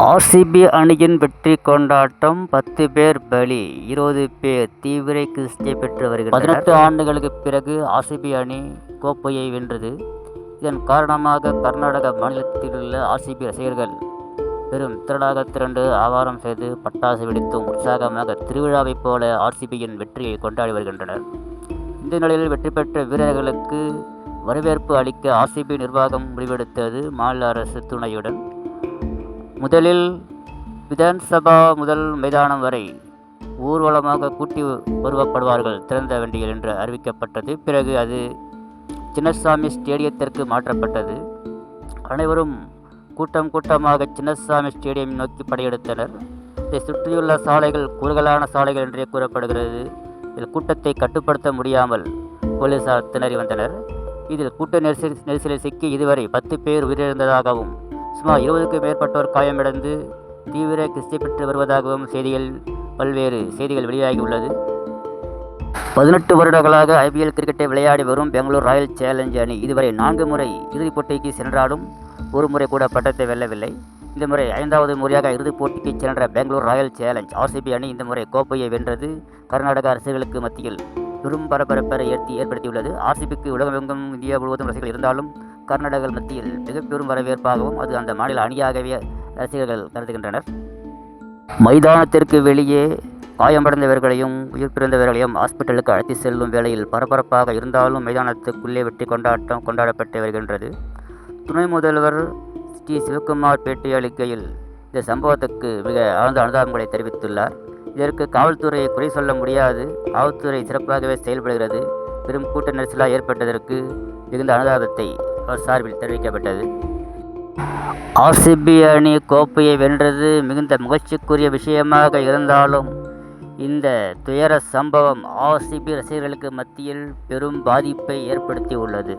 RCB அணியின் வெற்றி கொண்டாட்டம். 10 பேர் பலி, 20 பேர் தீவிர சிகிச்சை பெற்று வருகின்றனர். 18 ஆண்டுகளுக்கு பிறகு ஆர்சிபி அணி கோப்பையை வென்றது. இதன் காரணமாக கர்நாடக மாநிலத்தில் உள்ள ஆர்சிபி ரசிகர்கள் பெரும் திரளாக திரண்டு ஆவாரம் செய்து பட்டாசு வெடித்தும் உற்சாகமாக திருவிழாவைப் போல ஆர்சிபியின் வெற்றியை கொண்டாடி வருகின்றனர். இந்த நிலையில் வெற்றி பெற்ற வீரர்களுக்கு வரவேற்பு அளிக்க ஆர்சிபி நிர்வாகம் முடிவெடுத்தது. மாநில அரசு துணையுடன் முதலில் விதான்சபா முதல் மைதானம் வரை ஊர்வலமாக கூட்டி வருவப்படுவார்கள் திறந்த வண்டிகள் என்று அறிவிக்கப்பட்டது. பிறகு அது சின்னசாமி ஸ்டேடியத்திற்கு மாற்றப்பட்டது. அனைவரும் கூட்டமாக சின்னசாமி ஸ்டேடியம் நோக்கி படையெடுத்தனர். இதை சுற்றியுள்ள சாலைகள் குறுகலான சாலைகள் என்றே கூறப்படுகிறது. இதில் கூட்டத்தை கட்டுப்படுத்த முடியாமல் போலீசார் திணறி வந்தனர். இதில் கூட்ட நெரிசலில் சிக்கி இதுவரை 10 பேர் உயிரிழந்ததாகவும் சுமார் 20க்கும் மேற்பட்டோர் காயமடைந்து தீவிர சிகிச்சை பெற்று வருவதாகவும் பல்வேறு செய்திகள் வெளியாகியுள்ளது. 18 வருடங்களாக ஐபிஎல் கிரிக்கெட்டை விளையாடி வரும் பெங்களூர் ராயல் சேலஞ்ச் அணி இதுவரை 4 முறை இறுதிப் போட்டிக்கு சென்றாலும் ஒரு முறை கூட பட்டத்தை வெல்லவில்லை. இந்த முறை 5வது முறையாக இறுதிப் போட்டிக்கு சென்ற பெங்களூர் ராயல் சேலஞ்ச் ஆர்சிபி அணி இந்த முறை கோப்பையை வென்றது கர்நாடக அரசுகளுக்கு மத்தியில் பெரும் பரபரப்பை ஏற்படுத்தியுள்ளது. ஆர்சிபிக்கு உலகமெங்கும் இந்தியா முழுவதும் ரசிகர்கள் இருந்தாலும் கர்நாடக மத்தியில் மிக பெரும் வரவேற்பாகவும் அது அந்த மாநில அணியாகவே ரசிகர்கள் கருதுகின்றனர். மைதானத்திற்கு வெளியே காயமடைந்தவர்களையும் உயிர் பிறந்தவர்களையும் ஹாஸ்பிட்டலுக்கு அழைத்து செல்லும் வேளையில் பரபரப்பாக இருந்தாலும் மைதானத்துக்குள்ளே வெற்றி கொண்டாட்டம் கொண்டாடப்பட்டு வருகின்றது. துணை முதல்வர் ஸ்ரீ சிவகுமார் பேட்டியளிக்கையில் இந்த சம்பவத்துக்கு மிக ஆழ்ந்த அனுதாபங்களை தெரிவித்துள்ளார். இதற்கு காவல்துறையை குறை சொல்ல முடியாது, காவல்துறை சிறப்பாகவே செயல்படுகிறது. பெரும் கூட்ட நெரிசலாக ஏற்பட்டதற்கு மிகுந்த அனுதாபத்தை அவர் சார்பில் தெரிவிக்கப்பட்டது. ஆர்சிபி அணி கோப்பையை வென்றது மிகுந்த மகிழ்ச்சிக்குரிய விஷயமாக இருந்தாலும் இந்த துயர சம்பவம் ஆர்சிபி ரசிகர்களுக்கு மத்தியில் பெரும் பாதிப்பை ஏற்படுத்தி உள்ளது.